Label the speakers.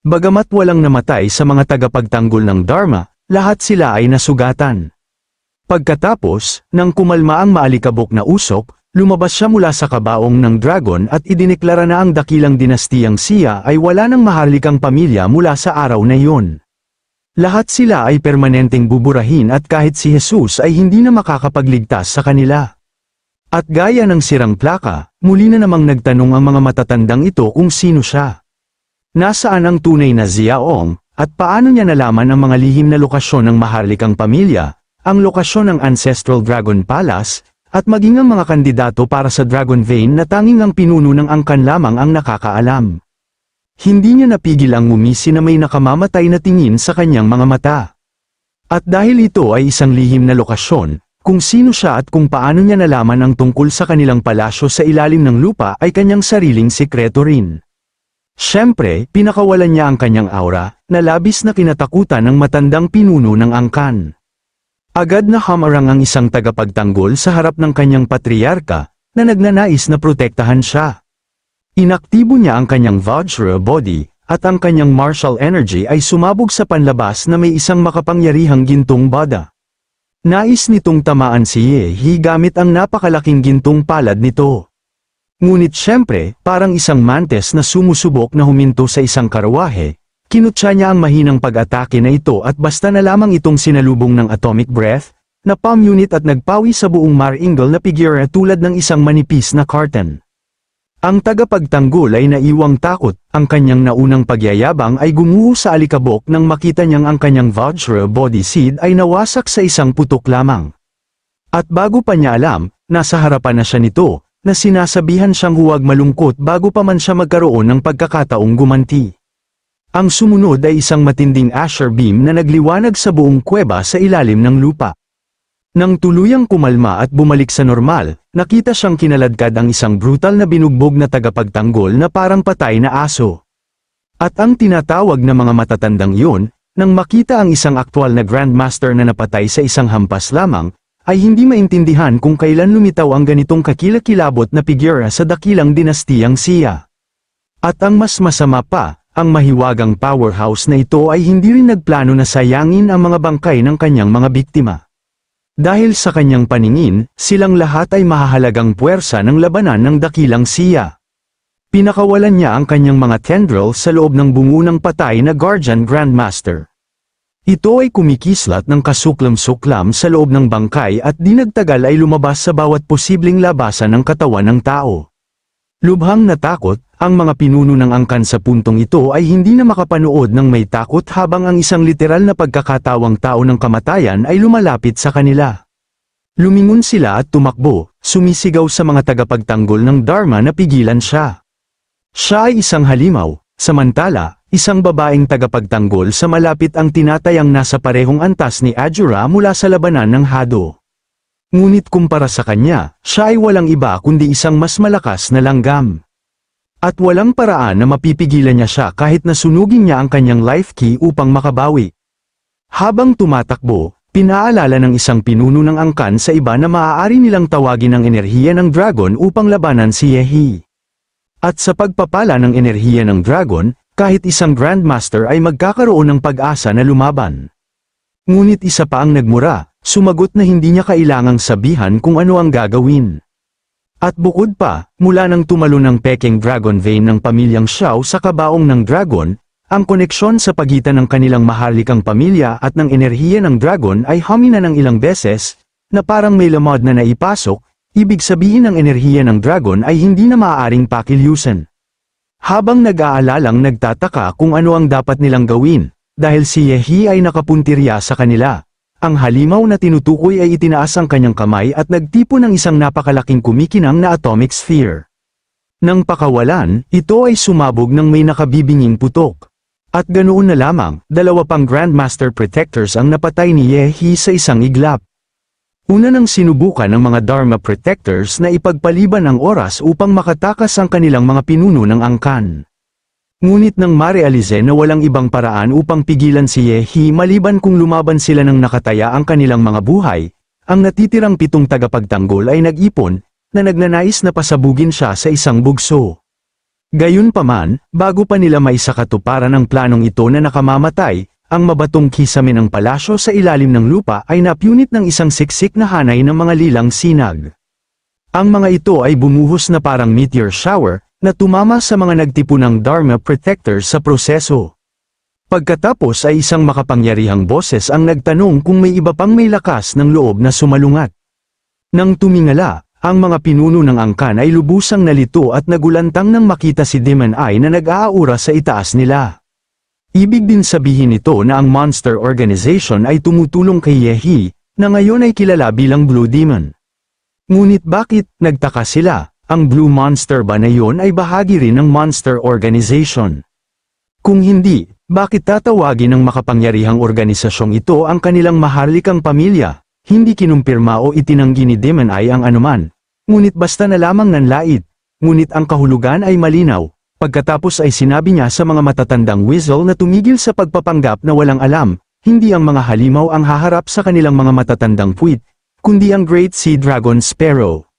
Speaker 1: Bagamat walang namatay sa mga tagapagtanggol ng Dharma, lahat sila ay nasugatan. Pagkatapos, nang kumalma ang maalikabok na usok, lumabas siya mula sa kabaong ng dragon at idineklara na ang dakilang dinastiyang Xia ay wala ng maharlikang pamilya mula sa araw na iyon. Lahat sila ay permanenteng buburahin at kahit si Jesus ay hindi na makakapagligtas sa kanila. At gaya ng sirang plaka, muli na namang nagtanong ang mga matatandang ito kung sino siya. Nasaan ang tunay na Xiaong, at paano niya nalaman ang mga lihim na lokasyon ng maharlikang pamilya, ang lokasyon ng Ancestral Dragon Palace, at maging ang mga kandidato para sa Dragon Vein na tanging ang pinuno ng angkan lamang ang nakakaalam. Hindi niya napigil ang ngumisi na may nakamamatay na tingin sa kanyang mga mata. At dahil ito ay isang lihim na lokasyon, kung sino siya at kung paano niya nalaman ang tungkol sa kanilang palasyo sa ilalim ng lupa ay kanyang sariling sikreto rin. Siyempre, pinakawalan niya ang kanyang aura, na labis na kinatakutan ng matandang pinuno ng angkan. Agad na hamarang ang isang tagapagtanggol sa harap ng kanyang patriarka, na nagnanais na protektahan siya. Inaktibo niya ang kanyang Vajra body, at ang kanyang martial energy ay sumabog sa panlabas na may isang makapangyarihang gintong bada. Nais nitong tamaan si Yehi gamit ang napakalaking gintong palad nito. Ngunit syempre, parang isang mantes na sumusubok na huminto sa isang karawahe, kinutya niya ang mahinang pag-atake na ito at basta na lamang itong sinalubong ng atomic breath, na palm unit at nagpawi sa buong Mar-Ingle na figure tulad ng isang manipis na curtain. Ang tagapagtanggol ay naiwang takot, ang kanyang naunang pagyayabang ay gumuho sa alikabok nang makita niyang ang kanyang Vajra body seed ay nawasak sa isang putok lamang. At bago pa niya alam, nasa harapan na siya nito, na sinasabihan siyang huwag malungkot bago pa man siya magkaroon ng pagkakataong gumanti. Ang sumunod ay isang matinding Asher beam na nagliwanag sa buong kuweba sa ilalim ng lupa. Nang tuluyang kumalma at bumalik sa normal, nakita siyang kinaladkad ang isang brutal na binugbog na tagapagtanggol na parang patay na aso. At ang tinatawag na mga matatandang iyon, nang makita ang isang aktwal na Grandmaster na napatay sa isang hampas lamang, ay hindi maintindihan kung kailan lumitaw ang ganitong kakilakilabot na figura sa dakilang dinastiyang Xia. At ang mas masama pa, ang mahiwagang powerhouse na ito ay hindi rin nagplano na sayangin ang mga bangkay ng kanyang mga biktima. Dahil sa kanyang paningin, silang lahat ay mahahalagang puwersa ng labanan ng dakilang Xia. Pinakawalan niya ang kanyang mga tendril sa loob ng bungunang patay na Guardian Grandmaster. Ito ay kumikislat ng kasuklam-suklam sa loob ng bangkay at di nagtagal ay lumabas sa bawat posibleng labasan ng katawan ng tao. Lubhang natakot, ang mga pinuno ng angkan sa puntong ito ay hindi na makapanood ng may takot habang ang isang literal na pagkakatawang tao ng kamatayan ay lumalapit sa kanila. Lumingon sila at tumakbo, sumisigaw sa mga tagapagtanggol ng Dharma na pigilan siya. Siya ay isang halimaw, samantala, isang babaeng tagapagtanggol sa malapit ang tinatayang nasa parehong antas ni Ajura mula sa labanan ng Hado. Ngunit kumpara sa kanya, siya ay walang iba kundi isang mas malakas na langgam. At walang paraan na mapipigilan niya siya kahit na sunugin niya ang kanyang life key upang makabawi. Habang tumatakbo, pinaalala ng isang pinuno ng angkan sa iba na maaari nilang tawagin ang enerhiya ng dragon upang labanan si Yehi. At sa pagpapala ng enerhiya ng dragon, kahit isang Grandmaster ay magkakaroon ng pag-asa na lumaban. Ngunit isa pa ang nagmura, sumagot na hindi niya kailangang sabihan kung ano ang gagawin. At bukod pa, mula nang tumalo ng Peking Dragon Vein ng pamilyang Xiao sa kabaong ng dragon, ang koneksyon sa pagitan ng kanilang maharlikang pamilya at ng enerhiya ng dragon ay humina ng ilang beses, na parang may lamad na naipasok, ibig sabihin ng enerhiya ng dragon ay hindi na maaaring pakilyusan. Habang nag-aalalang nagtataka kung ano ang dapat nilang gawin, dahil si Yehi ay nakapuntirya sa kanila. Ang halimaw na tinutukoy ay itinaas ang kanyang kamay at nagtipo ng isang napakalaking kumikinang na atomic sphere. Nang pakawalan, ito ay sumabog ng may nakabibinging putok. At ganoon na lamang, dalawa pang Grandmaster Protectors ang napatay ni Yehi sa isang iglap. Una nang sinubukan ng mga Dharma Protectors na ipagpaliban ang oras upang makatakas ang kanilang mga pinuno ng angkan. Ngunit nang marealize na walang ibang paraan upang pigilan si Yehi maliban kung lumaban sila ng nakataya ang kanilang mga buhay, ang natitirang 7 tagapagtanggol ay nag-ipon, na nagnanais na pasabugin siya sa isang bugso. Gayunpaman, bago pa nila maisakatuparan ang planong ito na nakamamatay, ang mabatong kisame ng palasyo sa ilalim ng lupa ay napunit ng isang siksik na hanay ng mga lilang sinag. Ang mga ito ay bumuhos na parang meteor shower, na tumama sa mga nagtipunang Dharma Protectors sa proseso. Pagkatapos ay isang makapangyarihang boses ang nagtanong kung may iba pang may lakas ng loob na sumalungat. Nang tumingala, ang mga pinuno ng angkan ay lubusang nalito at nagulantang nang makita si Demon Eye na nag-aaura sa itaas nila. Ibig din sabihin nito na ang Monster Organization ay tumutulong kay Yehi, na ngayon ay kilala bilang Blue Demon. Ngunit bakit, nagtaka sila, ang Blue Monster ba na yon ay bahagi rin ng Monster Organization? Kung hindi, bakit tatawagin ng makapangyarihang organisasyong ito ang kanilang maharlikang pamilya? Hindi kinumpirma o itinanggi ni Demon Eye ang anuman. Ngunit basta na lamang nanlait. Ngunit ang kahulugan ay malinaw. Pagkatapos ay sinabi niya sa mga matatandang weasel na tumigil sa pagpapanggap na walang alam, hindi ang mga halimaw ang haharap sa kanilang mga matatandang puwit, kundi ang Great Sea Dragon Sparrow.